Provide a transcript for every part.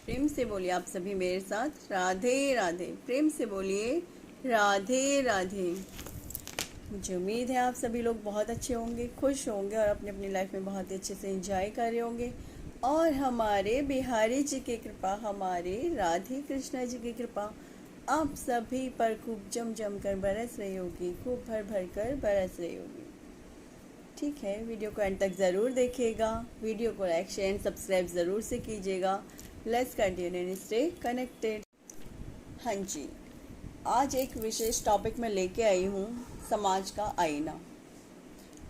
प्रेम से बोलिए आप सभी मेरे साथ, राधे राधे। प्रेम से बोलिए राधे राधे। मुझे उम्मीद है आप सभी लोग बहुत अच्छे होंगे, खुश होंगे और अपनी अपनी लाइफ में बहुत ही अच्छे से एंजॉय कर रहे होंगे। और हमारे बिहारी जी की कृपा, हमारे राधे कृष्णा जी की कृपा आप सभी पर खूब जम जम कर बरस रही होगी, खूब भर भर कर बरस रही होगी। ठीक है, वीडियो को एंड तक ज़रूर देखिएगा। वीडियो को लाइक शेयर एंड सब्सक्राइब ज़रूर से कीजिएगा। Let's continue and stay connected. हाँ जी, आज एक विशेष टॉपिक मैं लेके आई हूँ, समाज का आईना।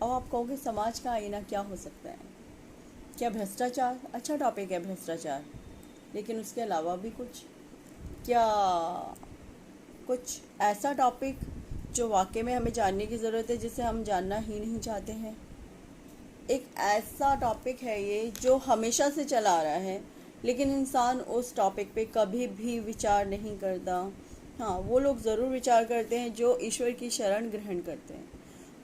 अब आप कहोगे समाज का आईना क्या हो सकता है? क्या भ्रष्टाचार? अच्छा टॉपिक है भ्रष्टाचार, लेकिन उसके अलावा भी कुछ, क्या कुछ ऐसा टॉपिक जो वाकई में हमें जानने की ज़रूरत है, जिसे हम जानना ही नहीं चाहते हैं? एक ऐसा टॉपिक है ये जो हमेशा से चला आ रहा है, लेकिन इंसान उस टॉपिक पे कभी भी विचार नहीं करता। हाँ, वो लोग ज़रूर विचार करते हैं जो ईश्वर की शरण ग्रहण करते हैं।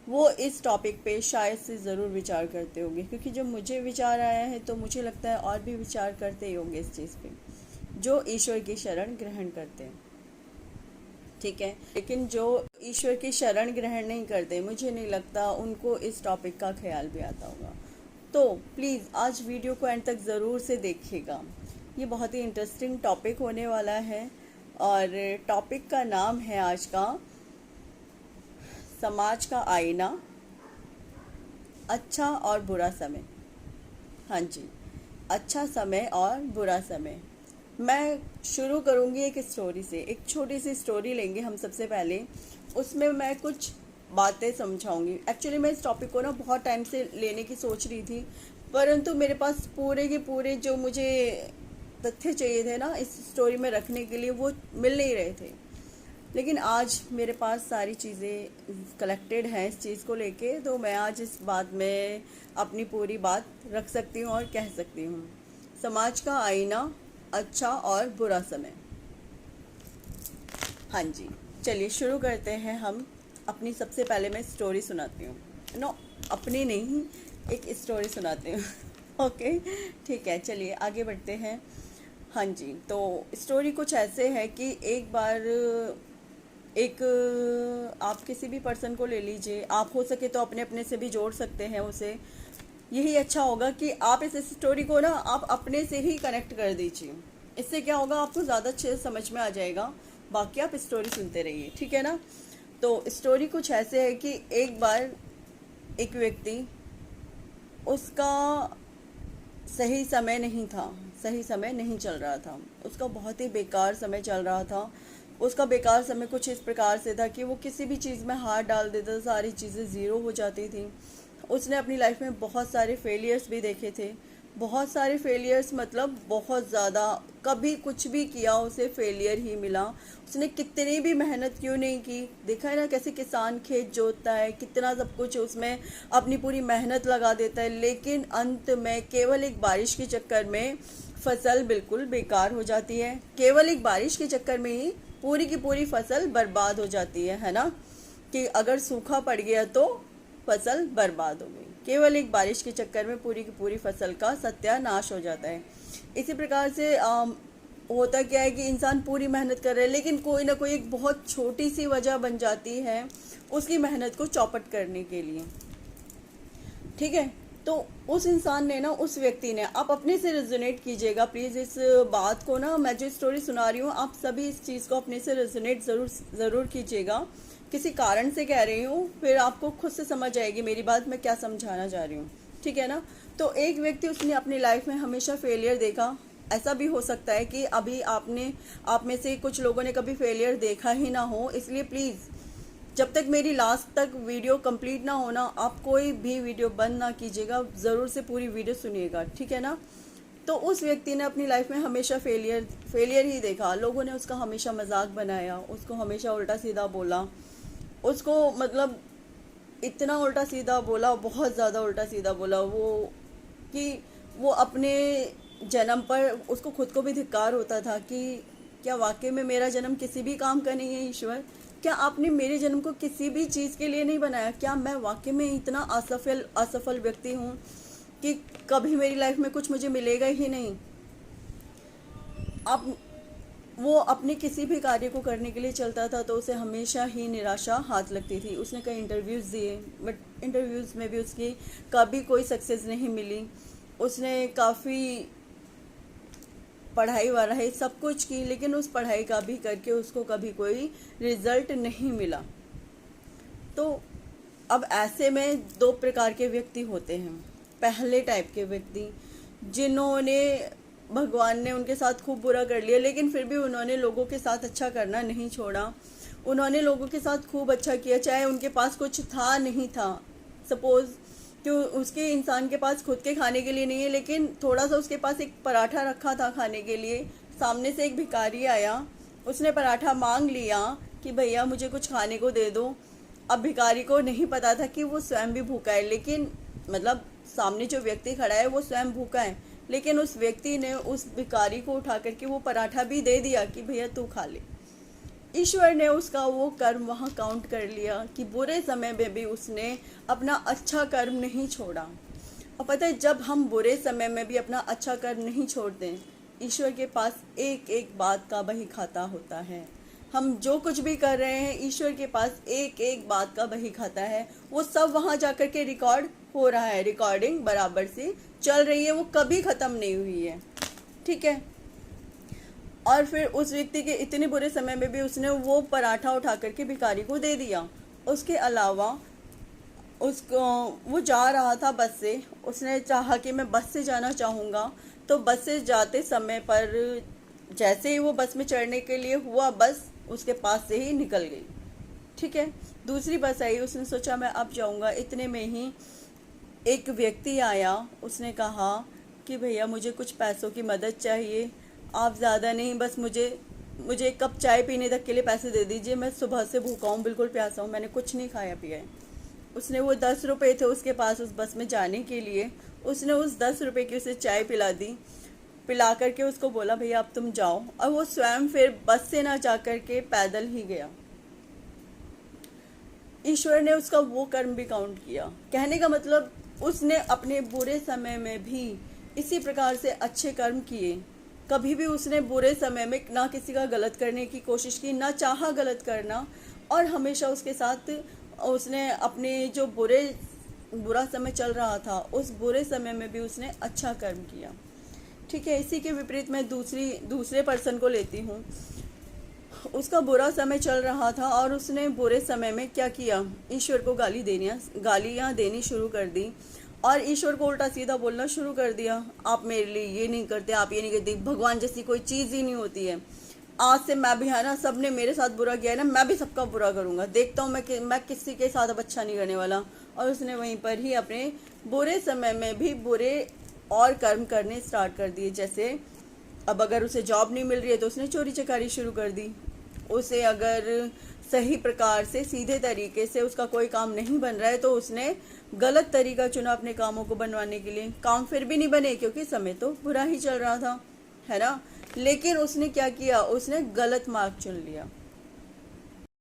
वो इस टॉपिक पे शायद से ज़रूर विचार करते होंगे, क्योंकि जब मुझे विचार आया है तो मुझे लगता है और भी विचार करते ही होंगे इस चीज़ पे, जो ईश्वर की शरण ग्रहण करते हैं। ठीक है, लेकिन जो ईश्वर की शरण ग्रहण नहीं करते, मुझे नहीं लगता उनको इस टॉपिक का ख्याल भी आता होगा। तो प्लीज़ आज वीडियो को एंड तक ज़रूर से देखिएगा। ये बहुत ही इंटरेस्टिंग टॉपिक होने वाला है और टॉपिक का नाम है आज का समाज का आईना, अच्छा और बुरा समय। हाँ जी, अच्छा समय और बुरा समय। मैं शुरू करूँगी एक स्टोरी से। एक छोटी सी स्टोरी लेंगे हम सबसे पहले, उसमें मैं कुछ बातें समझाऊंगी। एक्चुअली मैं इस टॉपिक को ना बहुत टाइम से लेने की सोच रही थी, परंतु मेरे पास पूरे के पूरे जो मुझे तथ्य चाहिए थे ना इस स्टोरी में रखने के लिए, वो मिल नहीं रहे थे। लेकिन आज मेरे पास सारी चीज़ें कलेक्टेड हैं इस चीज़ को लेके, तो मैं आज इस बात में अपनी पूरी बात रख सकती हूँ और कह सकती हूँ। समाज का आईना, अच्छा और बुरा समय। हाँ जी, चलिए शुरू करते हैं हम। अपनी सबसे पहले मैं स्टोरी सुनाती हूँ। नो, अपनी नहीं, एक स्टोरी सुनाती हूँ। ओके, ठीक है, चलिए आगे बढ़ते हैं। हाँ जी, तो स्टोरी कुछ ऐसे है कि एक बार एक आप किसी भी पर्सन को ले लीजिए, आप हो सके तो अपने अपने से भी जोड़ सकते हैं उसे। यही अच्छा होगा कि आप इस स्टोरी को ना आप अपने से ही कनेक्ट कर दीजिए। इससे क्या होगा, आपको ज़्यादा अच्छे से समझ में आ जाएगा। बाकी आप स्टोरी सुनते रहिए, ठीक है ना। तो स्टोरी कुछ ऐसे है कि एक बार एक व्यक्ति, उसका सही समय नहीं था, सही समय नहीं चल रहा था, उसका बहुत ही बेकार समय चल रहा था। उसका बेकार समय कुछ इस प्रकार से था कि वो किसी भी चीज़ में हाथ डाल देता, सारी चीज़ें ज़ीरो हो जाती थी। उसने अपनी लाइफ में बहुत सारे फेलियर्स भी देखे थे, बहुत सारे फेलियर्स मतलब बहुत ज़्यादा। कभी कुछ भी किया उसे फेलियर ही मिला। उसने कितनी भी मेहनत क्यों नहीं की, देखा है ना कैसे किसान खेत जोतता है, कितना सब कुछ उसमें अपनी पूरी मेहनत लगा देता है, लेकिन अंत में केवल एक बारिश के चक्कर में फसल बिल्कुल बेकार हो जाती है। केवल एक बारिश के चक्कर में ही पूरी की पूरी फसल बर्बाद हो जाती है ना। कि अगर सूखा पड़ गया तो फसल बर्बाद हो गई। केवल एक बारिश के चक्कर में पूरी की पूरी फसल का सत्यानाश हो जाता है। इसी प्रकार से होता क्या है कि इंसान पूरी मेहनत कर रहा है, लेकिन कोई ना कोई एक बहुत छोटी सी वजह बन जाती है उसकी मेहनत को चौपट करने के लिए। ठीक है, तो उस इंसान ने ना, उस व्यक्ति ने, आप अपने से रेजोनेट कीजिएगा प्लीज़ इस बात को ना। मैं जो स्टोरी सुना रही हूँ, आप सभी इस चीज़ को अपने से रेजोनेट ज़रूर कीजिएगा। किसी कारण से कह रही हूँ, फिर आपको खुद से समझ आएगी मेरी बात, मैं क्या समझाना चाह रही हूँ। ठीक है ना। तो एक व्यक्ति, उसने अपनी लाइफ में हमेशा फेलियर देखा। ऐसा भी हो सकता है कि अभी आप में से कुछ लोगों ने कभी फेलियर देखा ही ना हो, इसलिए प्लीज़ जब तक मेरी लास्ट तक वीडियो कंप्लीट ना होना, आप कोई भी वीडियो बंद ना कीजिएगा, ज़रूर से पूरी वीडियो सुनिएगा, ठीक है ना। तो उस व्यक्ति ने अपनी लाइफ में हमेशा फेलियर ही देखा। लोगों ने उसका हमेशा मजाक बनाया, उसको हमेशा उल्टा सीधा बोला, उसको मतलब इतना उल्टा सीधा बोला, बहुत ज़्यादा उल्टा सीधा बोला वो, कि वो अपने जन्म पर उसको खुद को भी धिक्कार होता था कि क्या वाकई में मेरा जन्म किसी भी काम का नहीं है ईश्वर? क्या आपने मेरे जन्म को किसी भी चीज़ के लिए नहीं बनाया? क्या मैं वाकई में इतना असफल व्यक्ति हूँ कि कभी मेरी लाइफ में कुछ मुझे मिलेगा ही नहीं? आप वो अपने किसी भी कार्य को करने के लिए चलता था तो उसे हमेशा ही निराशा हाथ लगती थी। उसने कई इंटरव्यूज़ दिए, बट इंटरव्यूज़ में भी उसकी कभी कोई सक्सेस नहीं मिली। उसने काफ़ी पढ़ाई वढ़ाई सब कुछ की, लेकिन उस पढ़ाई का भी करके उसको कभी कोई रिजल्ट नहीं मिला। तो अब ऐसे में दो प्रकार के व्यक्ति होते हैं। पहले टाइप के व्यक्ति जिन्होंने भगवान ने उनके साथ खूब बुरा कर लिया, लेकिन फिर भी उन्होंने लोगों के साथ अच्छा करना नहीं छोड़ा। उन्होंने लोगों के साथ खूब अच्छा किया, चाहे उनके पास कुछ था नहीं था। सपोज़ कि उसके इंसान के पास खुद के खाने के लिए नहीं है, लेकिन थोड़ा सा उसके पास एक पराठा रखा था खाने के लिए। सामने से एक भिखारी आया, उसने पराठा मांग लिया कि भैया मुझे कुछ खाने को दे दो। अब भिखारी को नहीं पता था कि वो स्वयं भी भूखा है, लेकिन मतलब सामने जो व्यक्ति खड़ा है वो स्वयं भूखा है, लेकिन उस व्यक्ति ने उस भिखारी को उठा करके वो पराठा भी दे दिया कि भैया तू खा ले। ईश्वर ने उसका वो कर्म वहाँ काउंट कर लिया कि बुरे समय में भी उसने अपना अच्छा कर्म नहीं छोड़ा। और पता है, जब हम बुरे समय में भी अपना अच्छा कर्म नहीं छोड़ते, ईश्वर के पास एक एक बात का बही खाता होता है। हम जो कुछ भी कर रहे हैं, ईश्वर के पास एक एक बात का बही खाता है। वो सब वहाँ जाकर के रिकॉर्ड हो रहा है, रिकॉर्डिंग बराबर से चल रही है, वो कभी ख़त्म नहीं हुई है। ठीक है। और फिर उस व्यक्ति के इतने बुरे समय में भी उसने वो पराठा उठा करके भिखारी को दे दिया। उसके अलावा उसको वो जा रहा था बस से, उसने चाहा कि मैं बस से जाना चाहूँगा, तो बस से जाते समय पर जैसे ही वो बस में चढ़ने के लिए हुआ, बस उसके पास से ही निकल गई। ठीक है। दूसरी बस आई, उसने सोचा मैं अब जाऊँगा। इतने में ही एक व्यक्ति आया, उसने कहा कि भैया मुझे कुछ पैसों की मदद चाहिए, आप ज़्यादा नहीं, बस मुझे एक कप चाय पीने तक के लिए पैसे दे दीजिए। मैं सुबह से भूखा हूँ, बिल्कुल प्यासा हूँ, मैंने कुछ नहीं खाया पिया है। उसने वो 10 रुपये थे उसके पास उस बस में जाने के लिए, उसने उस 10 रुपये की उसे चाय पिला दी। पिला करके उसको बोला भैया अब तुम जाओ, और वो स्वयं फिर बस से ना जा कर के पैदल ही गया। ईश्वर ने उसका वो कर्म भी काउंट किया। कहने का मतलब, उसने अपने बुरे समय में भी इसी प्रकार से अच्छे कर्म किए। कभी भी उसने बुरे समय में ना किसी का गलत करने की कोशिश की, ना चाहा गलत करना, और हमेशा उसके साथ उसने अपने जो बुरा समय चल रहा था, उस बुरे समय में भी उसने अच्छा कर्म किया। ठीक है। इसी के विपरीत मैं दूसरे पर्सन को लेती हूँ। उसका बुरा समय चल रहा था और उसने बुरे समय में क्या किया, ईश्वर को गालियाँ देनी शुरू कर दी, और ईश्वर को उल्टा सीधा बोलना शुरू कर दिया। आप मेरे लिए ये नहीं करते, आप ये नहीं करते, भगवान जैसी कोई चीज़ ही नहीं होती है। आज से मैं भी, है ना, सबने मेरे साथ बुरा किया है ना, मैं भी सबका बुरा करूँगा, देखता हूँ मैं किसी के साथ अब अच्छा नहीं करने वाला। और उसने वहीं पर ही अपने बुरे समय में भी बुरे और कर्म करने स्टार्ट कर दिए। जैसे अब अगर उसे जॉब नहीं मिल रही है तो उसने चोरी चकारी शुरू कर दी। उसे अगर सही प्रकार से सीधे तरीके से उसका कोई काम नहीं बन रहा है तो उसने गलत तरीका चुना अपने कामों को बनवाने के लिए। काम फिर भी नहीं बने क्योंकि समय तो बुरा ही चल रहा था, है ना। लेकिन उसने क्या किया, उसने गलत मार्ग चुन लिया।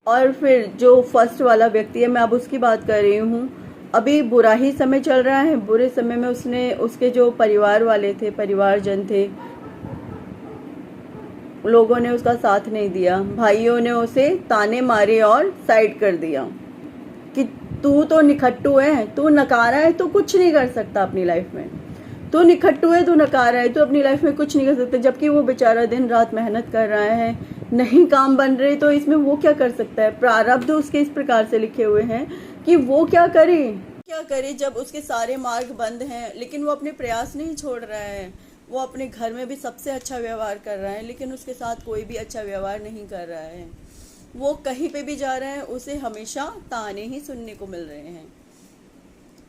और फिर जो फर्स्ट वाला व्यक्ति है, मैं अब उसकी बात कर रही हूँ। अभी बुरा ही समय चल रहा है, बुरे समय में उसके जो परिवार वाले थे, परिवारजन थे, लोगों ने उसका साथ नहीं दिया। भाइयों ने उसे ताने मारे और साइड कर दिया कि तू तो निखट्टू है, तू नकारा है, तू कुछ नहीं कर सकता अपनी लाइफ में, तू निखट्टू है, तू नकारा है, तू अपनी लाइफ में कुछ नहीं कर सकता। जबकि वो बेचारा दिन रात मेहनत कर रहा है, नहीं काम बन रहे, तो इसमें वो क्या कर सकता है। प्रारब्ध उसके इस प्रकार से लिखे हुए हैं कि वो क्या करे जब उसके सारे मार्ग बंद हैं, लेकिन वो अपने प्रयास नहीं छोड़ रहा है। वो अपने घर में भी सबसे अच्छा व्यवहार कर रहा है, लेकिन उसके साथ कोई भी अच्छा व्यवहार नहीं कर रहा है। वो कहीं पे भी जा रहा है, उसे हमेशा ताने ही सुनने को मिल रहे हैं।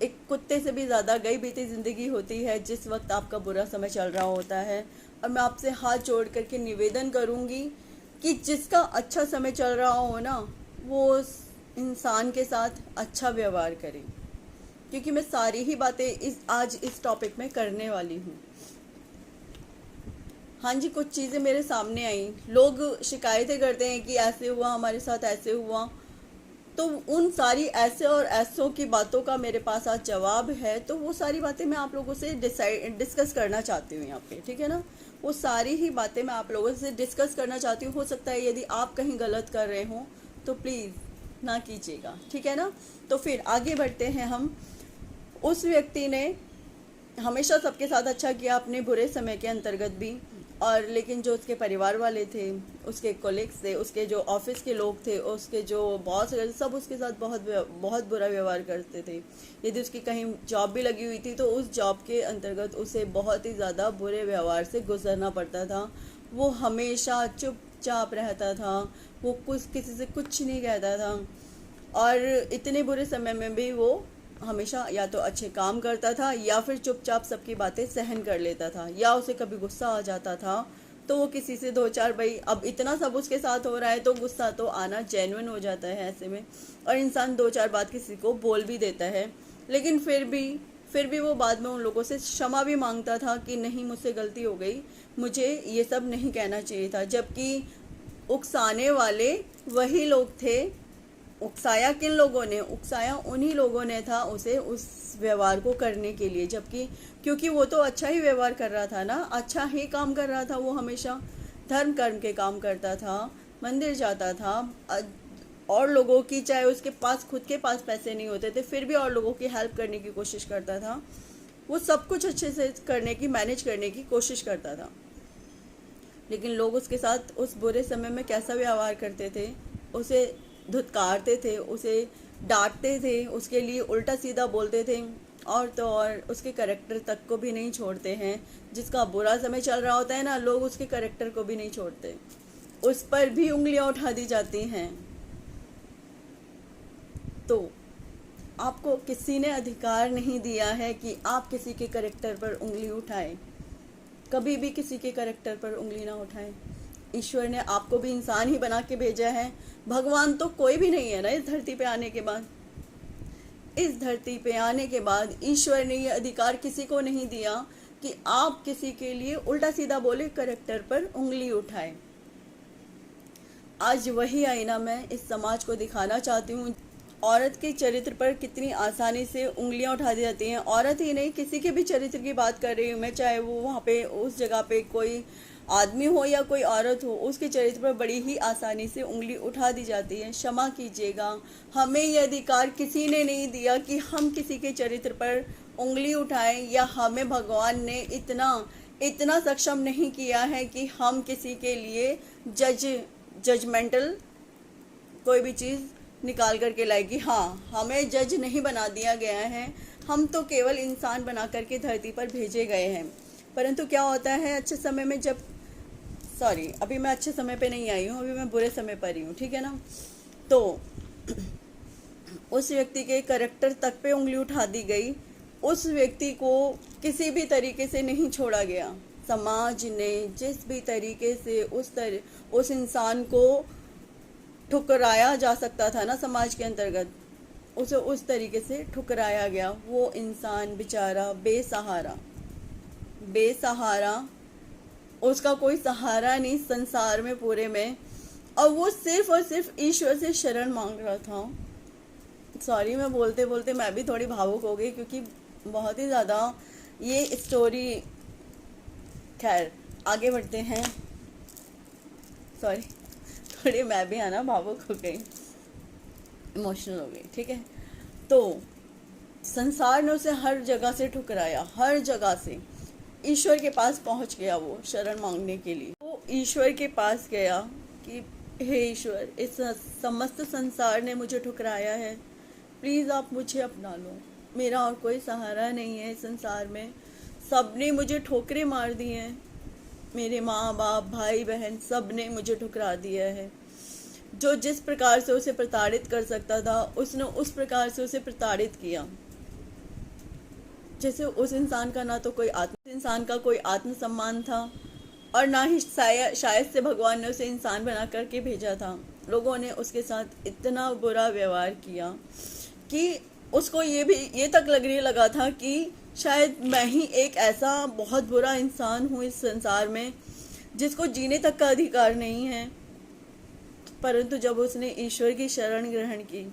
एक कुत्ते से भी ज़्यादा गई बीती ज़िंदगी होती है जिस वक्त आपका बुरा समय चल रहा होता है। और मैं आपसे हाथ जोड़ करके निवेदन करूँगी कि जिसका अच्छा समय चल रहा हो ना, वो उस इंसान के साथ अच्छा व्यवहार करें, क्योंकि मैं सारी ही बातें आज इस टॉपिक में करने वाली हूँ। हाँ जी, कुछ चीज़ें मेरे सामने आई। लोग शिकायतें करते हैं कि ऐसे हुआ, हमारे साथ ऐसे हुआ, तो उन सारी ऐसे और ऐसों की बातों का मेरे पास आज जवाब है। तो वो सारी बातें मैं आप लोगों से डिस्कस करना चाहती हूँ यहाँ पे, ठीक है ना। वो सारी ही बातें मैं आप लोगों से डिस्कस करना चाहती हूँ। हो सकता है यदि आप कहीं गलत कर रहे हो तो प्लीज़ ना कीजिएगा, ठीक है ना। तो फिर आगे बढ़ते हैं हम। उस व्यक्ति ने हमेशा सबके साथ अच्छा किया अपने बुरे समय के अंतर्गत भी, और लेकिन जो उसके परिवार वाले थे, उसके कोलिग्स थे, उसके जो ऑफिस के लोग थे, उसके जो बॉस वगैरह, सब उसके साथ बहुत बहुत बुरा व्यवहार करते थे। यदि उसकी कहीं जॉब भी लगी हुई थी तो उस जॉब के अंतर्गत उसे बहुत ही ज़्यादा बुरे व्यवहार से गुजरना पड़ता था। वो हमेशा चुपचाप रहता था, वो कुछ किसी से कुछ नहीं कहता था, और इतने बुरे समय में भी वो हमेशा या तो अच्छे काम करता था या फिर चुपचाप सबकी बातें सहन कर लेता था, या उसे कभी गुस्सा आ जाता था तो वो किसी से दो चार, भाई अब इतना सब उसके साथ हो रहा है तो गुस्सा तो आना जेन्युइन हो जाता है ऐसे में, और इंसान दो चार बात किसी को बोल भी देता है। लेकिन फिर भी वो बाद में उन लोगों से क्षमा भी मांगता था कि नहीं, मुझसे गलती हो गई, मुझे ये सब नहीं कहना चाहिए था। जबकि उकसाने वाले वही लोग थे। उकसाया किन लोगों ने? उकसाया उन्हीं लोगों ने था उसे उस व्यवहार को करने के लिए, जबकि क्योंकि वो तो अच्छा ही व्यवहार कर रहा था ना, अच्छा ही काम कर रहा था। वो हमेशा धर्म कर्म के काम करता था, मंदिर जाता था, और लोगों की, चाहे उसके पास खुद के पास पैसे नहीं होते थे फिर भी और लोगों की हेल्प करने की कोशिश करता था। वो सब कुछ अच्छे से करने की, मैनेज करने की कोशिश करता था। लेकिन लोग उसके साथ उस बुरे समय में कैसा व्यवहार करते थे? उसे धुतकारते थे, उसे डांटते थे, उसके लिए उल्टा सीधा बोलते थे, और तो और उसके करेक्टर तक को भी नहीं छोड़ते हैं। जिसका बुरा समय चल रहा होता है ना, लोग उसके करेक्टर को भी नहीं छोड़ते, उस पर भी उंगलियां उठा दी जाती हैं। तो आपको किसी ने अधिकार नहीं दिया है कि आप किसी के करेक्टर पर उंगली उठाएं। कभी भी किसी के करेक्टर पर उंगली ना उठाएं। ईश्वर ने आपको भी इंसान ही बना के भेजा है। भगवान तो कोई भी नहीं है ना इस धरती पे आने के बाद। इस धरती पे आने के बाद ईश्वर ने ये अधिकार किसी को नहीं दिया कि आप किसी के लिए उल्टा सीधा बोले, करेक्टर पर उंगली उठाए। आज वही आईना मैं इस समाज को दिखाना चाहती हूँ। औरत के चरित्र पर कितनी आसानी से उंगलियां उठा दी जाती हैं। औरत ही नहीं, किसी के भी चरित्र की बात कर रही हूँ मैं, चाहे वो वहाँ पे उस जगह पे कोई आदमी हो या कोई औरत हो, उसके चरित्र पर बड़ी ही आसानी से उंगली उठा दी जाती है। क्षमा कीजिएगा, हमें ये अधिकार किसी ने नहीं दिया कि हम किसी के चरित्र पर उंगली उठाएं, या हमें भगवान ने इतना सक्षम नहीं किया है कि हम किसी के लिए जजमेंटल कोई भी चीज़ निकाल करके लाएगी। हाँ, हमें जज नहीं बना दिया गया है, हम तो केवल इंसान बना करके धरती पर भेजे गए हैं। परंतु क्या होता है अच्छे समय में, जब अभी मैं अच्छे समय पे नहीं आई हूँ, अभी मैं बुरे समय पर ही हूँ, ठीक है ना। तो उस व्यक्ति के करैक्टर तक पे उंगली उठा दी गई। उस व्यक्ति को किसी भी तरीके से नहीं छोड़ा गया। समाज ने जिस भी तरीके से उस इंसान को ठुकराया जा सकता था ना समाज के अंतर्गत, उसे उस तरीके से ठुकराया गया। वो इंसान बेचारा बेसहारा, उसका कोई सहारा नहीं संसार में पूरे में, और वो सिर्फ और सिर्फ ईश्वर से शरण मांग रहा था। सॉरी, मैं बोलते बोलते मैं भी थोड़ी भावुक हो गई, क्योंकि बहुत ही ज़्यादा ये स्टोरी। खैर आगे बढ़ते हैं। सॉरी, थोड़ी मैं भी है ना भावुक हो गई, इमोशनल हो गई, ठीक है। तो संसार ने उसे हर जगह से ठुकराया, हर जगह से। ईश्वर के पास पहुंच गया वो शरण मांगने के लिए। वो ईश्वर के पास गया कि हे ईश्वर, इस समस्त संसार ने मुझे ठुकराया है, प्लीज़ आप मुझे अपना लो। मेरा और कोई सहारा नहीं है इस संसार में, सब ने मुझे ठोकरें मार दी हैं। मेरे माँ बाप, भाई बहन, सब ने मुझे ठुकरा दिया है। जो जिस प्रकार से उसे प्रताड़ित कर सकता था, उसने उस प्रकार से उसे प्रताड़ित किया। जैसे उस इंसान का ना तो कोई आत्म सम्मान था, और ना ही शायद से भगवान ने उसे इंसान बना करके भेजा था। लोगों ने उसके साथ इतना बुरा व्यवहार किया कि उसको ये तक लगने लगा था कि शायद मैं ही एक ऐसा बहुत बुरा इंसान हूँ इस संसार में जिसको जीने तक का अधिकार नहीं है। परंतु जब उसने ईश्वर की शरण ग्रहण की,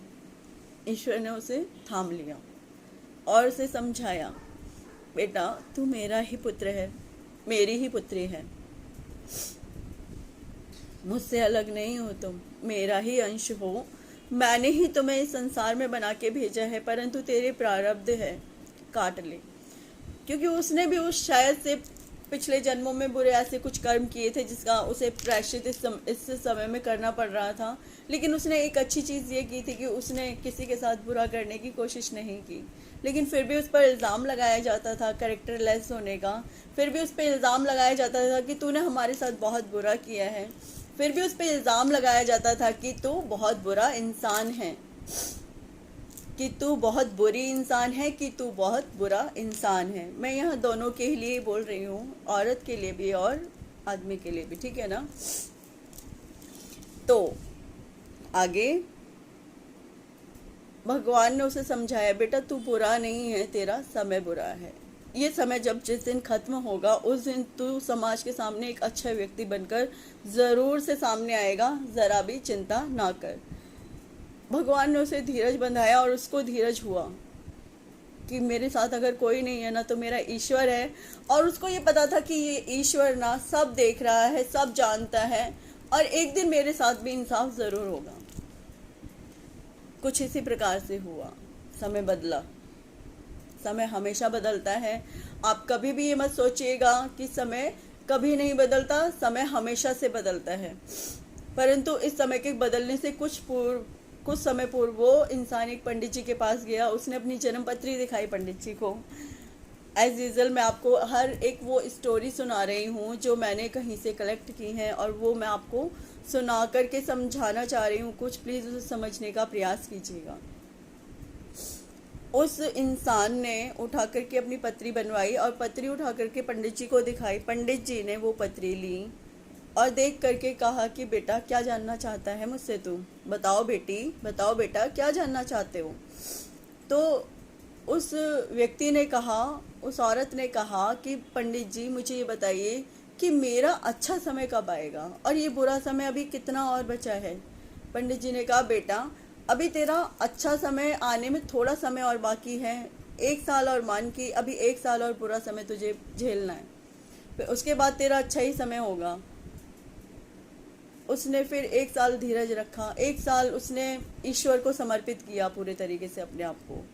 ईश्वर ने उसे थाम लिया और उसे समझाया, बेटा तू मेरा ही पुत्र है, मेरी ही पुत्री है, मुझसे अलग नहीं हो तुम, मेरा ही अंश हो। मैंने ही तुम्हें इस संसार में बना के भेजा है, परंतु तेरे प्रारब्ध है, काट ले। क्योंकि उसने भी उस शायद से पिछले जन्मों में बुरे ऐसे कुछ कर्म किए थे जिसका उसे प्रायश्चित इस समय में करना पड़ रहा था। लेकिन उसने एक अच्छी चीज़ ये की थी कि उसने किसी के साथ बुरा करने की कोशिश नहीं की, लेकिन फिर भी उस पर इल्ज़ाम लगाया जाता था कैरेक्टर लेस होने का। फिर भी उस पर इल्ज़ाम लगाया जाता था कि तूने हमारे साथ बहुत बुरा किया है। फिर भी उस पर इल्ज़ाम लगाया जाता था कि तू बहुत बुरा इंसान है, कि तू बहुत बुरी इंसान है, कि तू बहुत बुरा इंसान है। मैं यहाँ दोनों के लिए बोल रही हूँ, औरत के लिए भी और आदमी के लिए भी, ठीक है ना। तो आगे भगवान ने उसे समझाया, बेटा तू बुरा नहीं है, तेरा समय बुरा है। ये समय जब जिस दिन खत्म होगा उस दिन तू समाज के सामने एक अच्छा व्यक्ति बनकर ज़रूर से सामने आएगा, ज़रा भी चिंता ना कर। भगवान ने उसे धीरज बंधाया और उसको धीरज हुआ कि मेरे साथ अगर कोई नहीं है ना तो मेरा ईश्वर है। और उसको ये पता था कि ये ईश्वर ना सब देख रहा है, सब जानता है, और एक दिन मेरे साथ भी इंसाफ ज़रूर होगा। कुछ इसी प्रकार से हुआ। समय बदला। समय हमेशा बदलता है। आप कभी भी ये मत सोचिएगा कि समय कभी नहीं बदलता, समय हमेशा से बदलता है। परंतु इस समय के बदलने से कुछ समय पूर्व वो इंसान एक पंडित जी के पास गया। उसने अपनी जन्म पत्री दिखाई पंडित जी को। एज यूजल मैं आपको हर एक वो स्टोरी सुना रही हूँ जो मैंने कहीं से कलेक्ट की हैं, और वो मैं आपको सुना करके समझाना चाह रही हूँ कुछ। प्लीज़ उसे समझने का प्रयास कीजिएगा। उस इंसान ने उठा करके अपनी पत्री बनवाई और पत्री उठा करके पंडित जी को दिखाई। पंडित जी ने वो पत्री ली और देख करके कहा कि बेटा क्या जानना चाहता है मुझसे तू? बताओ बेटी, बताओ बेटा क्या जानना चाहते हो? तो उस व्यक्ति ने कहा, उस औरत ने कहा कि पंडित जी मुझे ये बताइए कि मेरा अच्छा समय कब आएगा और ये बुरा समय अभी कितना और बचा है। पंडित जी ने कहा बेटा अभी तेरा अच्छा समय आने में थोड़ा समय और बाकी है, 1 साल और मान की अभी 1 साल और बुरा समय तुझे झेलना है, फिर उसके बाद तेरा अच्छा ही समय होगा। उसने फिर 1 साल धीरज रखा, 1 साल उसने ईश्वर को समर्पित किया पूरे तरीके से अपने आप को।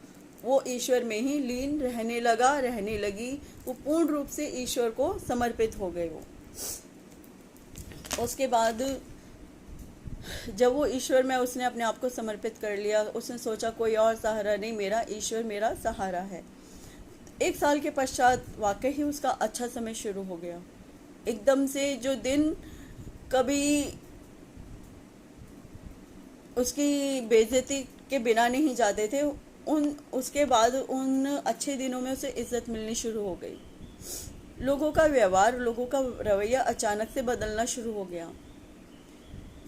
वो ईश्वर में ही लीन रहने लगा, रहने लगी। वो पूर्ण रूप से ईश्वर को समर्पित हो गए। वो उसके बाद जब वो ईश्वर में उसने अपने आप को समर्पित कर लिया, उसने सोचा कोई और सहारा नहीं, मेरा ईश्वर मेरा सहारा है। 1 साल के पश्चात वाकई ही उसका अच्छा समय शुरू हो गया। एकदम से जो दिन कभी उसकी बेइज्जती के बिना नहीं जाते थे, उसके बाद उन अच्छे दिनों में उसे इज्जत मिलनी शुरू हो गई। लोगों का व्यवहार, लोगों का रवैया अचानक से बदलना शुरू हो गया।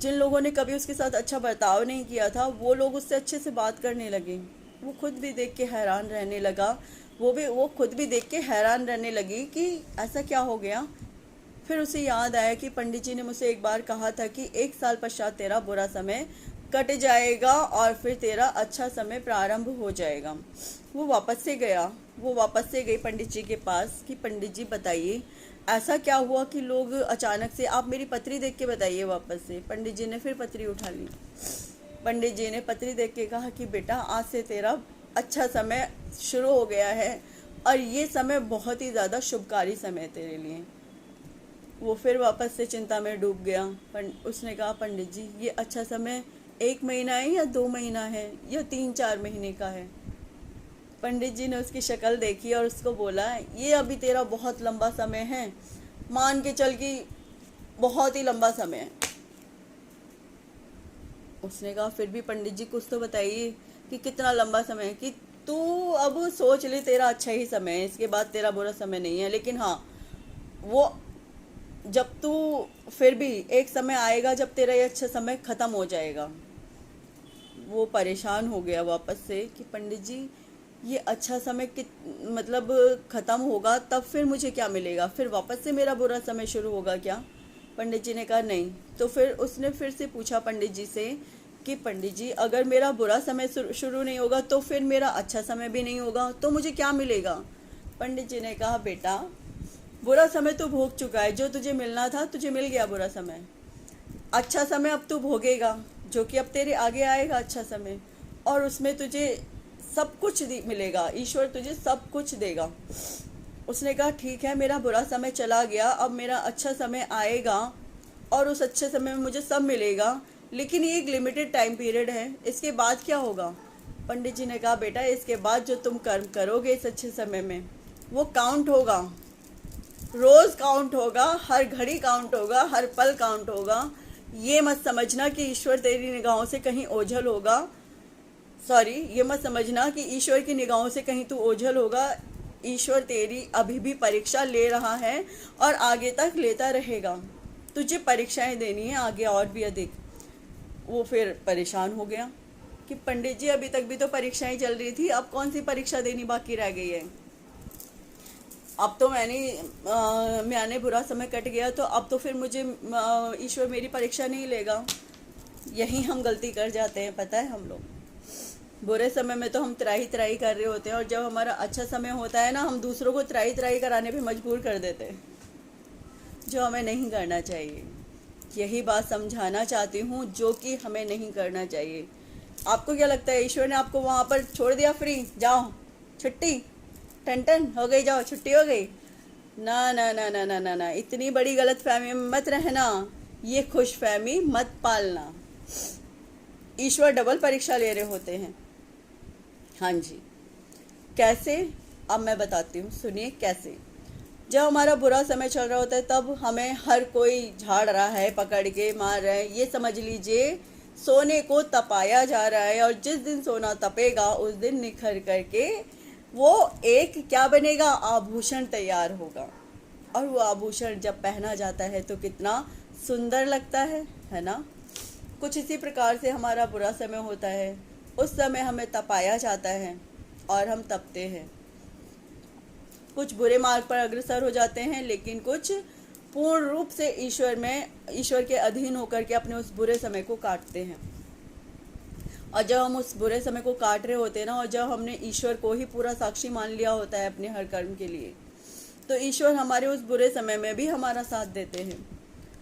जिन लोगों ने कभी उसके साथ अच्छा बर्ताव नहीं किया था वो लोग उससे अच्छे से बात करने लगे। वो खुद भी देख के हैरान रहने लगा, वो खुद भी देख के हैरान रहने लगी कि ऐसा क्या हो गया। फिर उसे याद आया कि पंडित जी ने मुझसे एक बार कहा था कि 1 साल पश्चात तेरा बुरा समय कट जाएगा और फिर तेरा अच्छा समय प्रारंभ हो जाएगा। वो वापस से गई पंडित जी के पास कि पंडित जी बताइए ऐसा क्या हुआ कि लोग अचानक से, आप मेरी पत्री देख के बताइए वापस से। पंडित जी ने फिर पत्री उठा ली। पंडित जी ने पत्री देख के कहा कि बेटा आज से तेरा अच्छा समय शुरू हो गया है और ये समय बहुत ही ज़्यादा शुभकारी समय है तेरे लिए। वो फिर वापस से चिंता में डूब गया। उसने कहा पंडित जी ये अच्छा समय 1 महीना है या 2 महीना है या 3-4 महीने का है? पंडित जी ने उसकी शक्ल देखी और उसको बोला ये अभी तेरा बहुत लंबा समय है, मान के चल कि बहुत ही लंबा समय है। उसने कहा फिर भी पंडित जी कुछ तो बताइए कि कितना लंबा समय है, कि तू अब सोच ले तेरा अच्छा ही समय है, इसके बाद तेरा बुरा समय नहीं है। लेकिन हाँ, वो जब तू फिर भी एक समय आएगा जब तेरा ये अच्छा समय ख़त्म हो जाएगा। वो परेशान हो गया वापस से कि पंडित जी ये अच्छा समय मतलब ख़त्म होगा तब फिर मुझे क्या मिलेगा, फिर वापस से मेरा बुरा समय शुरू होगा क्या? पंडित जी ने कहा नहीं। तो फिर उसने फिर से पूछा पंडित जी से कि पंडित जी अगर मेरा बुरा समय शुरू नहीं होगा तो फिर मेरा अच्छा समय भी नहीं होगा, तो मुझे क्या मिलेगा? पंडित जी ने कहा बेटा बुरा समय तू भोग चुका है, जो तुझे मिलना था तुझे मिल गया बुरा समय। अच्छा समय अब तू भोगेगा, जो कि अब तेरे आगे आएगा अच्छा समय, और उसमें तुझे सब कुछ मिलेगा, ईश्वर तुझे सब कुछ देगा। उसने कहा ठीक है, मेरा बुरा समय चला गया, अब मेरा अच्छा समय आएगा और उस अच्छे समय में मुझे सब मिलेगा, लेकिन ये एक लिमिटेड टाइम पीरियड है, इसके बाद क्या होगा। पंडित जी ने कहा बेटा, इसके बाद जो तुम कर्म करोगे इस अच्छे समय में वो काउंट होगा, रोज़ काउंट होगा, हर घड़ी काउंट होगा, हर पल काउंट होगा। ये मत समझना कि ईश्वर तेरी निगाहों से कहीं ओझल होगा, सॉरी, ये मत समझना कि ईश्वर की निगाहों से कहीं तू ओझल होगा। ईश्वर तेरी अभी भी परीक्षा ले रहा है और आगे तक लेता रहेगा। तुझे परीक्षाएं देनी है आगे और भी अधिक। वो फिर परेशान हो गया कि पंडित जी अभी तक भी तो परीक्षाएं चल रही थी, अब कौन सी परीक्षा देनी बाकी रह गई है। अब तो मैंने बुरा समय कट गया, तो अब तो फिर मुझे ईश्वर मेरी परीक्षा नहीं लेगा। यही हम गलती कर जाते हैं, पता है। हम लोग बुरे समय में तो हम त्राही त्राही कर रहे होते हैं, और जब हमारा अच्छा समय होता है ना, हम दूसरों को त्राही त्राही कराने पे मजबूर कर देते हैं, जो हमें नहीं करना चाहिए। यही बात समझाना चाहती हूँ, जो कि हमें नहीं करना चाहिए। आपको क्या लगता है ईश्वर ने आपको वहाँ पर छोड़ दिया फ्री, जाओ छुट्टी, टन टन हो गई, जाओ छुट्टी हो गई? ना ना ना ना ना ना ना, इतनी बड़ी गलत फहमी में मत रहना, ये खुश फहमी मत पालना। ईश्वर डबल परीक्षा ले रहे होते हैं। हाँ जी, कैसे? अब मैं बताती हूँ, सुनिए कैसे। जब हमारा बुरा समय चल रहा होता है तब हमें हर कोई झाड़ रहा है, पकड़ के मार रहा है। ये समझ लीजिए सोने को तपाया जा रहा है, और जिस दिन सोना तपेगा उस दिन निखर करके वो एक क्या बनेगा, आभूषण तैयार होगा। और वो आभूषण जब पहना जाता है तो कितना सुंदर लगता है ना। कुछ इसी प्रकार से हमारा बुरा समय होता है, उस समय हमें तपाया जाता है और हम तपते हैं। कुछ बुरे मार्ग पर अग्रसर हो जाते हैं, लेकिन कुछ पूर्ण रूप से ईश्वर के अधीन होकर के अपने उस बुरे समय को काटते हैं। और जब हम उस बुरे समय को काट रहे होते हैं ना, और जब हमने ईश्वर को ही पूरा साक्षी मान लिया होता है अपने हर कर्म के लिए, तो ईश्वर हमारे उस बुरे समय में भी हमारा साथ देते हैं।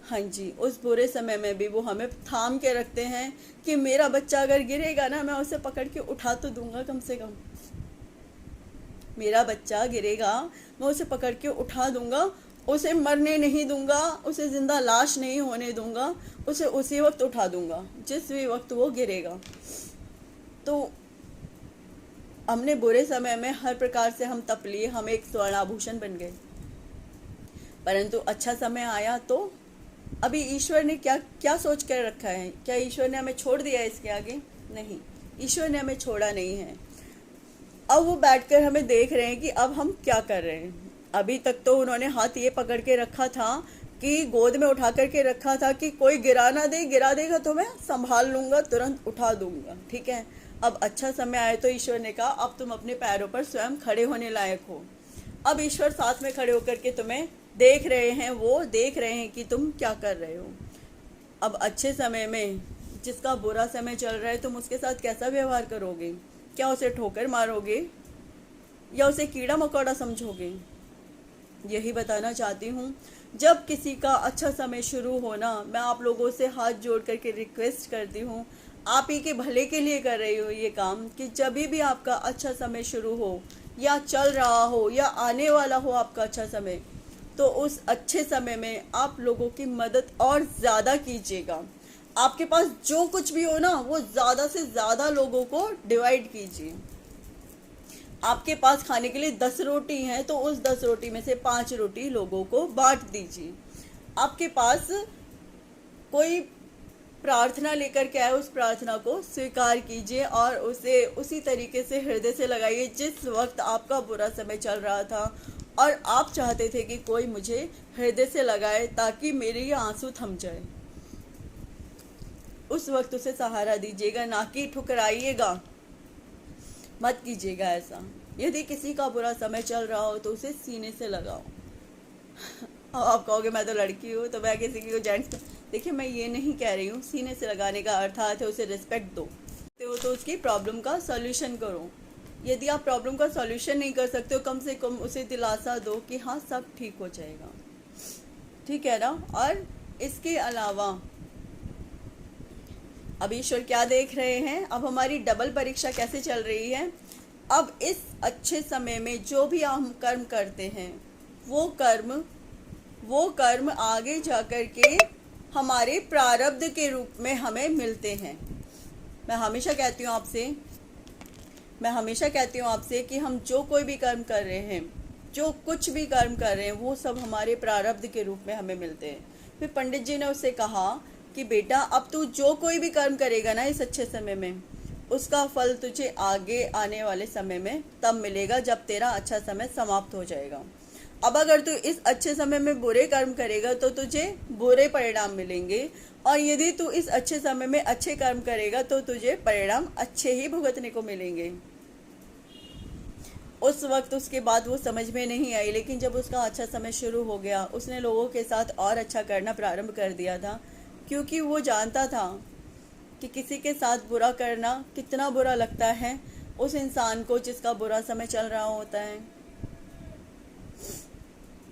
हाँ जी, उस बुरे समय में भी वो हमें थाम के रखते हैं कि मेरा बच्चा अगर गिरेगा ना, मैं उसे पकड़ के उठा तो दूंगा, कम से कम मेरा बच्चा गिरेगा मैं उसे पकड़ के उठा दूंगा, उसे मरने नहीं दूंगा, उसे जिंदा लाश नहीं होने दूंगा, उसे उसी वक्त उठा दूंगा जिस भी वक्त वो गिरेगा। तो हमने बुरे समय में हर प्रकार से हम तप लिए, हम एक स्वर्ण आभूषण बन गए। परंतु अच्छा समय आया तो अभी ईश्वर ने क्या क्या सोच कर रखा है? क्या ईश्वर ने हमें छोड़ दिया है इसके आगे? नहीं, ईश्वर ने हमें छोड़ा नहीं है। अब वो बैठकर हमें देख रहे हैं कि अब हम क्या कर रहे हैं। अभी तक तो उन्होंने हाथ ये पकड़ के रखा था कि गोद में उठा करके रखा था कि कोई गिरा ना दे, गिरा देगा तो मैं संभाल लूंगा, तुरंत उठा दूंगा, ठीक है। अब अच्छा समय आए तो ईश्वर ने कहा अब तुम अपने पैरों पर स्वयं खड़े होने लायक हो। अब ईश्वर साथ में खड़े होकर के तुम्हें देख रहे हैं, वो देख रहे हैं कि तुम क्या कर रहे हो। अब अच्छे समय में जिसका बुरा समय चल रहा है, तुम उसके साथ कैसा व्यवहार करोगे? क्या उसे ठोकर मारोगे या उसे कीड़ा मकोड़ा समझोगे? यही बताना चाहती हूँ। जब किसी का अच्छा समय शुरू होना, मैं आप लोगों से हाथ जोड़ करके रिक्वेस्ट करती हूँ, आप ही के भले के लिए कर रही हो ये काम, कि जब भी आपका अच्छा समय शुरू हो या चल रहा हो या आने वाला हो आपका अच्छा समय, तो उस अच्छे समय में आप लोगों की मदद और ज़्यादा कीजिएगा। आपके पास जो कुछ भी हो ना, वो ज़्यादा से ज़्यादा लोगों को डिवाइड कीजिए। आपके पास खाने के लिए 10 रोटी हैं तो उस 10 रोटी में से 5 रोटी लोगों को बांट दीजिए। आपके पास कोई प्रार्थना लेकर के आए, उस प्रार्थना को स्वीकार कीजिए और उसे उसी तरीके से हृदय से लगाइए जिस वक्त आपका बुरा समय चल रहा था और आप चाहते थे कि कोई मुझे हृदय से लगाए ताकि मेरे ये आंसू थम जाए। उस वक्त उसे सहारा दीजिएगा, ना कि ठुकराइएगा, मत कीजिएगा ऐसा। यदि किसी का बुरा समय चल रहा हो तो उसे सीने से लगाओ। अब आप कहोगे मैं तो लड़की हूँ तो मैं किसी को जेंट्स, देखिए मैं ये नहीं कह रही हूँ। सीने से लगाने का अर्थात है उसे रिस्पेक्ट दो, तो उसकी प्रॉब्लम का सॉल्यूशन करो, यदि आप प्रॉब्लम का सॉल्यूशन नहीं कर सकते हो, कम से कम उसे दिलासा दो कि हाँ सब ठीक हो जाएगा। ठीक है ना। और इसके अलावा अब ईश्वर क्या देख रहे हैं, अब हमारी डबल परीक्षा कैसे चल रही है। अब इस अच्छे समय में जो भी हम कर्म करते हैं वो कर्म आगे जाकर के हमारे प्रारब्ध के रूप में हमें मिलते हैं। मैं हमेशा कहती हूँ आपसे कि हम जो कोई भी कर्म कर रहे हैं, जो कुछ भी कर्म कर रहे हैं, वो सब हमारे प्रारब्ध के रूप में हमें मिलते हैं। फिर पंडित जी ने उससे कहा कि बेटा अब तू जो कोई भी कर्म करेगा ना इस अच्छे समय में, उसका फल तुझे आगे आने वाले समय में तब मिलेगा जब तेरा अच्छा समय समाप्त हो जाएगा। अब अगर तू इस अच्छे समय में बुरे कर्म करेगा तो तुझे बुरे परिणाम मिलेंगे, और यदि तू इस अच्छे समय में अच्छे कर्म करेगा तो तुझे परिणाम अच्छे ही भुगतने को मिलेंगे। उस वक्त उसके बाद वो समझ में नहीं आई, लेकिन जब उसका अच्छा समय शुरू हो गया, उसने लोगों के साथ और अच्छा करना प्रारंभ कर दिया था, क्योंकि वो जानता था कि किसी के साथ बुरा करना कितना बुरा लगता है उस इंसान को जिसका बुरा समय चल रहा होता है।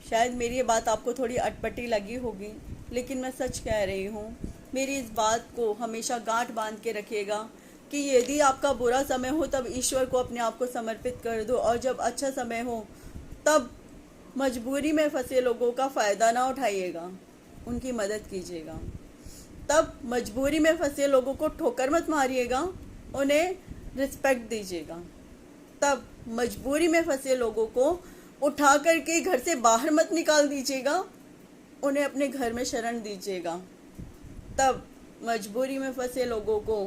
शायद मेरी ये बात आपको थोड़ी अटपटी लगी होगी, लेकिन मैं सच कह रही हूँ। मेरी इस बात को हमेशा गांठ बांध के रखिएगा कि यदि आपका बुरा समय हो तब ईश्वर को अपने आप को समर्पित कर दो, और जब अच्छा समय हो तब मजबूरी में फंसे लोगों का फ़ायदा ना उठाइएगा, उनकी मदद कीजिएगा। तब मजबूरी में फंसे लोगों को ठोकर मत मारिएगा, उन्हें रिस्पेक्ट दीजिएगा। तब मजबूरी में फंसे लोगों को उठा करके घर से बाहर मत निकाल दीजिएगा, उन्हें अपने घर में शरण दीजिएगा। तब मजबूरी में फंसे लोगों को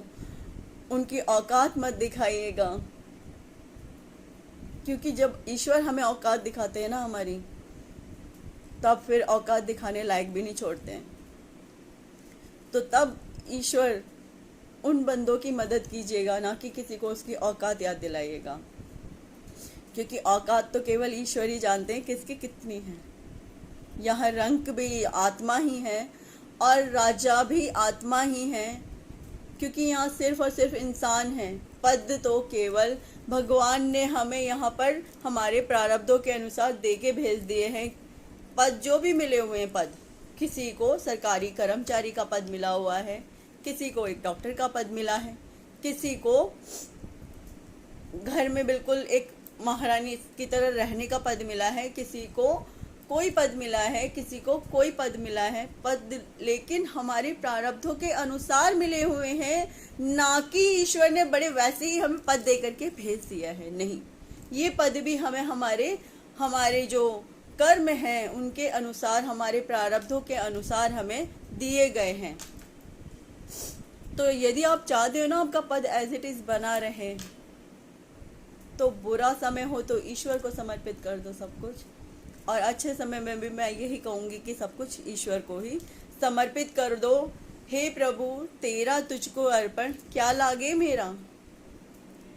उनकी औकात मत दिखाइएगा, क्योंकि जब ईश्वर हमें औकात दिखाते हैं ना हमारी, तब फिर औकात दिखाने लायक भी नहीं छोड़ते हैं। तो तब ईश्वर उन बंदों की मदद कीजिएगा, ना कि किसी को उसकी औकात याद दिलाइएगा, क्योंकि औकात तो केवल ईश्वर ही जानते हैं किसकी कितनी है। यहाँ रंक भी आत्मा ही है और राजा भी आत्मा ही है, क्योंकि यहाँ सिर्फ और सिर्फ इंसान है। पद तो केवल भगवान ने हमें यहाँ पर हमारे प्रारब्धों के अनुसार दे के भेज दिए हैं। पद जो भी मिले हुए हैं, पद किसी को सरकारी कर्मचारी का पद मिला हुआ है, किसी को एक डॉक्टर का पद मिला है, किसी को घर में बिल्कुल एक महारानी की तरह रहने का पद मिला है, किसी को कोई पद मिला है, किसी को कोई पद मिला है। पद लेकिन हमारे प्रारब्धों के अनुसार मिले हुए हैं, ना कि ईश्वर ने बड़े वैसे ही हमें पद दे करके भेज दिया है। नहीं, ये पद भी हमें हमारे जो कर्म हैं उनके अनुसार, हमारे प्रारब्धों के अनुसार हमें दिए गए हैं। तो यदि आप चाहते हो ना आपका पद एज इट इज़ बना रहे, तो बुरा समय हो तो ईश्वर को समर्पित कर दो सब कुछ, और अच्छे समय में भी मैं यही कहूँगी कि सब कुछ ईश्वर को ही समर्पित कर दो। हे प्रभु तेरा तुझको अर्पण, क्या लागे मेरा।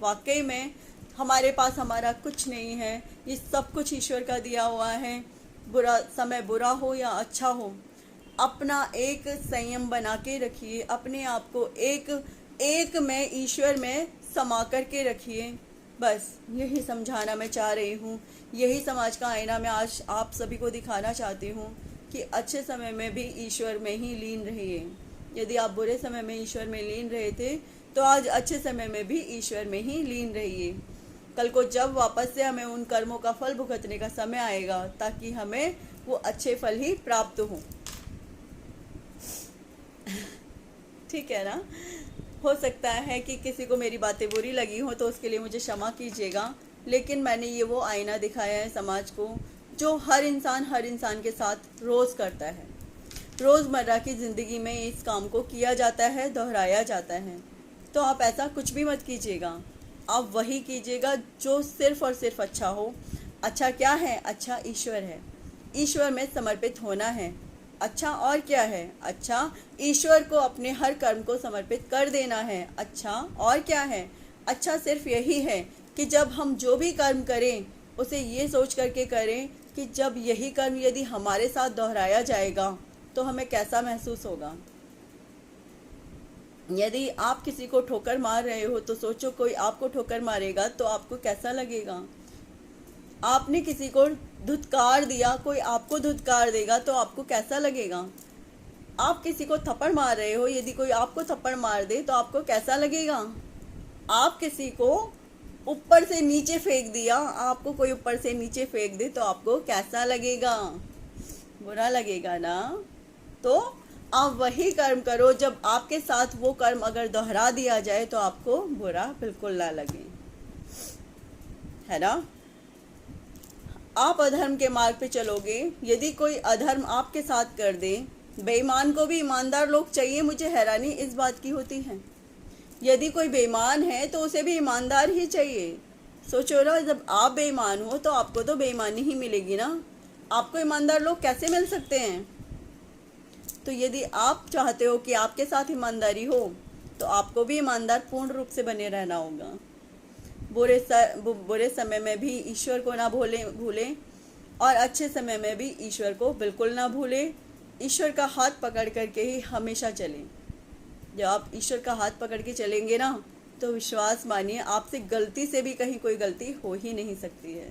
वाकई में हमारे पास हमारा कुछ नहीं है, ये सब कुछ ईश्वर का दिया हुआ है। बुरा समय बुरा हो या अच्छा हो, अपना एक संयम बना के रखिए, अपने आप को एक में ईश्वर में समा कर के रखिए। बस यही समझाना मैं चाह रही हूँ, यही समाज का आईना मैं आज आप सभी को दिखाना चाहती हूँ कि अच्छे समय में भी ईश्वर में ही लीन रहिए। यदि आप बुरे समय में ईश्वर में लीन रहे थे, तो आज अच्छे समय में भी ईश्वर में ही लीन रहिए। कल को जब वापस से हमें उन कर्मों का फल भुगतने का समय आएगा, ताकि हमें वो अच्छे फल ही प्राप्त हों। ठीक है ना। हो सकता है कि किसी को मेरी बातें बुरी लगी हो, तो उसके लिए मुझे क्षमा कीजिएगा, लेकिन मैंने ये वो आईना दिखाया है समाज को जो हर इंसान के साथ रोज़ करता है। रोज़मर्रा की ज़िंदगी में इस काम को किया जाता है, दोहराया जाता है। तो आप ऐसा कुछ भी मत कीजिएगा, आप वही कीजिएगा जो सिर्फ़ और सिर्फ अच्छा हो। अच्छा क्या है? अच्छा ईश्वर है, ईश्वर में समर्पित होना है। अच्छा और क्या है? अच्छा ईश्वर को अपने हर कर्म को समर्पित कर देना है। अच्छा और क्या है? अच्छा सिर्फ यही है कि जब हम जो भी कर्म करें उसे ये सोच करके करें कि जब यही कर्म यदि हमारे साथ दोहराया जाएगा तो हमें कैसा महसूस होगा। यदि आप किसी को ठोकर मार रहे हो तो सोचो कोई आपको ठोकर मारेगा तो आपको कैसा लगेगा। आपने किसी को धुतकार दिया, कोई आपको धुतकार देगा तो आपको कैसा लगेगा। आप किसी को थप्पड़ मार रहे हो, यदि कोई आपको थप्पड़ मार दे तो आपको कैसा लगेगा। आप किसी को ऊपर से नीचे फेंक दिया, आपको कोई ऊपर से नीचे फेंक दे तो आपको कैसा लगेगा, बुरा लगेगा ना। तो आप वही कर्म करो, जब आपके साथ वो कर्म अगर दोहरा दिया जाए तो आपको बुरा बिल्कुल ना लगे, है ना। आप अधर्म के मार्ग पे चलोगे, यदि कोई अधर्म आपके साथ कर दे, बेईमान को भी ईमानदार लोग चाहिए, मुझे हैरानी इस बात की होती है। यदि कोई बेईमान है तो उसे भी ईमानदार ही चाहिए। सोचो ना, जब आप बेईमान हो तो आपको तो बेईमानी ही मिलेगी ना, आपको ईमानदार लोग कैसे मिल सकते हैं। तो यदि आप चाहते हो कि आपके साथ ईमानदारी हो तो आपको भी ईमानदार पूर्ण रूप से बने रहना होगा। बुरे समय में भी ईश्वर को ना भूलें और अच्छे समय में भी ईश्वर को बिल्कुल ना भूलें। ईश्वर का हाथ पकड़ करके ही हमेशा चलें। जब आप ईश्वर का हाथ पकड़ के चलेंगे ना तो विश्वास मानिए आपसे गलती से भी कहीं कोई गलती हो ही नहीं सकती है।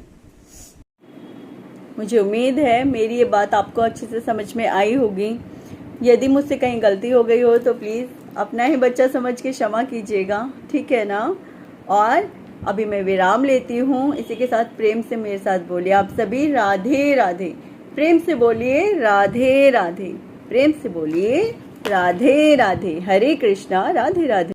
मुझे उम्मीद है मेरी ये बात आपको अच्छे से समझ में आई होगी। यदि मुझसे कहीं गलती हो गई हो तो प्लीज़ अपना ही बच्चा समझ के क्षमा कीजिएगा, ठीक है ना। और अभी मैं विराम लेती हूँ। इसी के साथ प्रेम से मेरे साथ बोलिए आप सभी राधे राधे। प्रेम से बोलिए राधे राधे। प्रेम से बोलिए राधे राधे। हरे कृष्णा, राधे राधे।